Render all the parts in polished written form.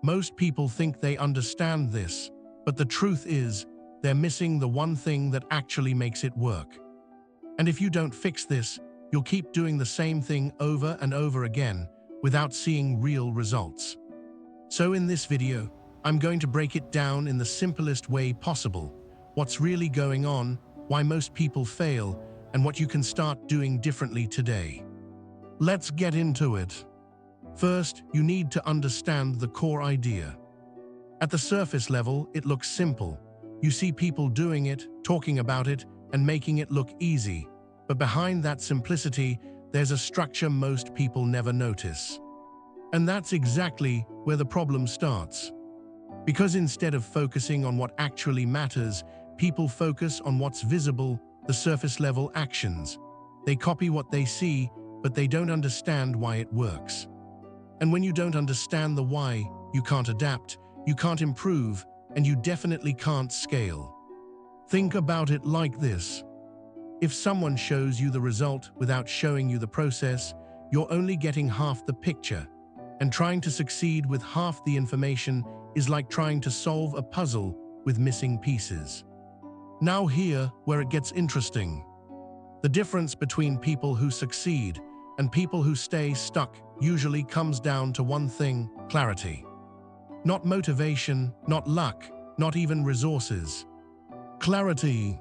Most people think they understand this, but the truth is, they're missing the one thing that actually makes it work. And if you don't fix this, you'll keep doing the same thing over and over again without seeing real results. So in this video, I'm going to break it down in the simplest way possible: what's really going on, why most people fail, and what you can start doing differently today. Let's get into it. First, you need to understand the core idea. At the surface level, it looks simple. You see people doing it, talking about it, and making it look easy. But behind that simplicity, there's a structure most people never notice. And that's exactly where the problem starts. Because instead of focusing on what actually matters, people focus on what's visible, the surface-level actions. They copy what they see, but they don't understand why it works. And when you don't understand the why, you can't adapt, you can't improve, and you definitely can't scale. Think about it like this. If someone shows you the result without showing you the process, you're only getting half the picture. And trying to succeed with half the information is like trying to solve a puzzle with missing pieces. Now here, where it gets interesting. The difference between people who succeed and people who stay stuck usually comes down to one thing: clarity. Not motivation, not luck, not even resources. Clarity.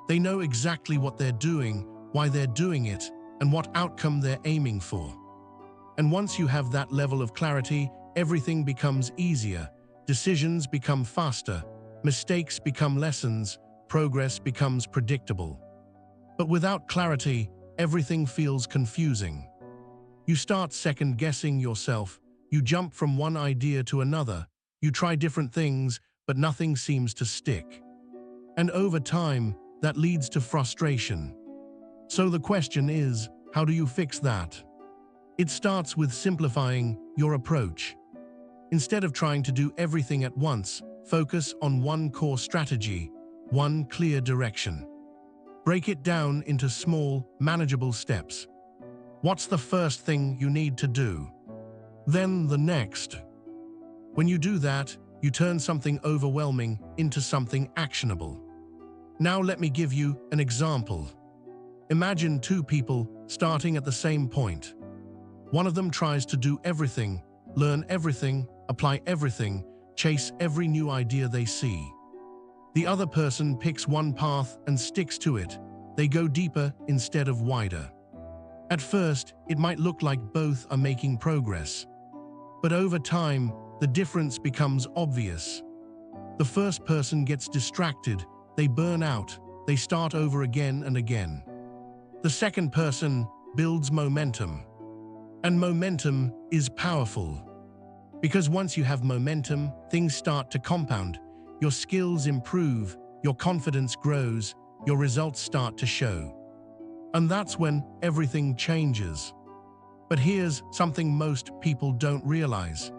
They know exactly what they're doing, why they're doing it, and what outcome they're aiming for. And once you have that level of clarity, everything becomes easier, decisions become faster, mistakes become lessons, progress becomes predictable. But without clarity, everything feels confusing. You start second-guessing yourself, you jump from one idea to another, you try different things, but nothing seems to stick. And over time, that leads to frustration. So the question is, how do you fix that? It starts with simplifying your approach. Instead of trying to do everything at once, focus on one core strategy, one clear direction. Break it down into small, manageable steps. What's the first thing you need to do? Then the next. When you do that, you turn something overwhelming into something actionable. Now let me give you an example. Imagine two people starting at the same point. One of them tries to do everything, learn everything, apply everything, chase every new idea they see. The other person picks one path and sticks to it. They go deeper instead of wider. At first, it might look like both are making progress. But over time, the difference becomes obvious. The first person gets distracted, they burn out, they start over again and again. The second person builds momentum. And momentum is powerful. Because once you have momentum, things start to compound. Your skills improve, your confidence grows, your results start to show. And that's when everything changes. But here's something most people don't realize.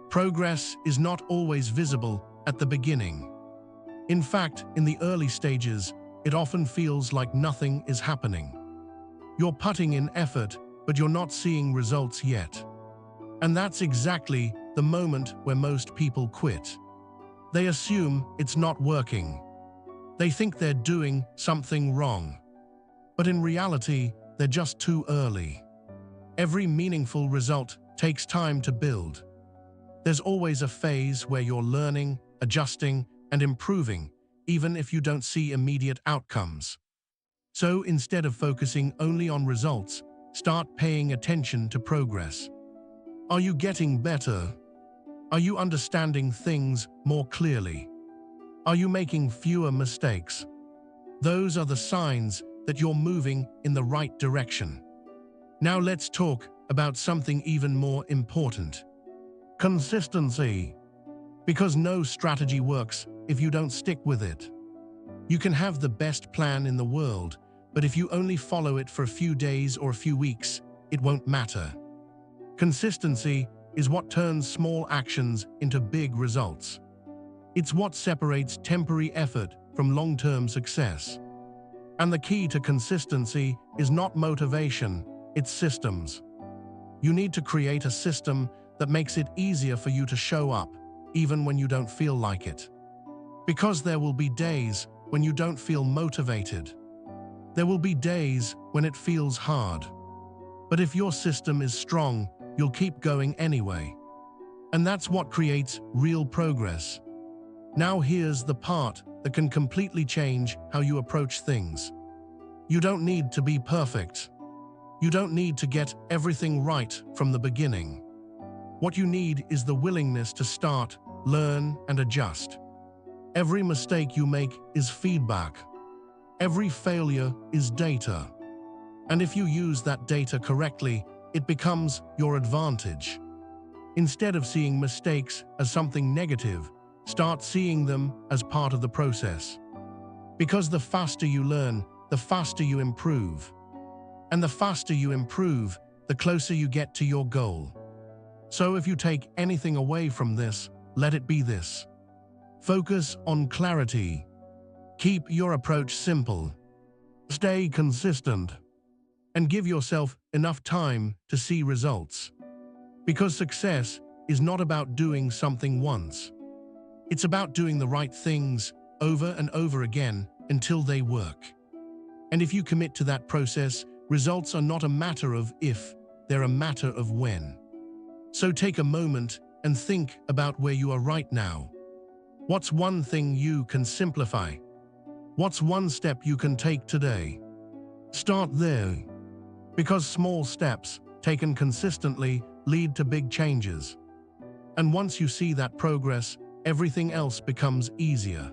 Progress is not always visible at the beginning. In fact, in the early stages, it often feels like nothing is happening. You're putting in effort, but you're not seeing results yet. And that's exactly the moment where most people quit. They assume it's not working. They think they're doing something wrong. But in reality, they're just too early. Every meaningful result takes time to build. There's always a phase where you're learning, adjusting, and improving, even if you don't see immediate outcomes. So instead of focusing only on results, start paying attention to progress. Are you getting better? Are you understanding things more clearly? Are you making fewer mistakes? Those are the signs that you're moving in the right direction. Now let's talk about something even more important: consistency. Because no strategy works if you don't stick with it. You can have the best plan in the world, but if you only follow it for a few days or a few weeks, it won't matter. Consistency is what turns small actions into big results. It's what separates temporary effort from long-term success. And the key to consistency is not motivation, it's systems. You need to create a system that makes it easier for you to show up, even when you don't feel like it. Because there will be days when you don't feel motivated. There will be days when it feels hard. But if your system is strong, you'll keep going anyway. And that's what creates real progress. Now here's the part that can completely change how you approach things. You don't need to be perfect. You don't need to get everything right from the beginning. What you need is the willingness to start, learn, and adjust. Every mistake you make is feedback. Every failure is data. And if you use that data correctly, it becomes your advantage. Instead of seeing mistakes as something negative, start seeing them as part of the process. Because the faster you learn, the faster you improve. And the faster you improve, the closer you get to your goal. So if you take anything away from this, let it be this. Focus on clarity. Keep your approach simple. Stay consistent. And give yourself enough time to see results. Because success is not about doing something once. It's about doing the right things over and over again until they work. And if you commit to that process, results are not a matter of if, they're a matter of when. So take a moment and think about where you are right now. What's one thing you can simplify? What's one step you can take today? Start there. Because small steps, taken consistently, lead to big changes. And once you see that progress, everything else becomes easier.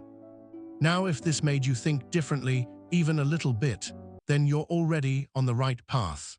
Now, if this made you think differently, even a little bit, then you're already on the right path.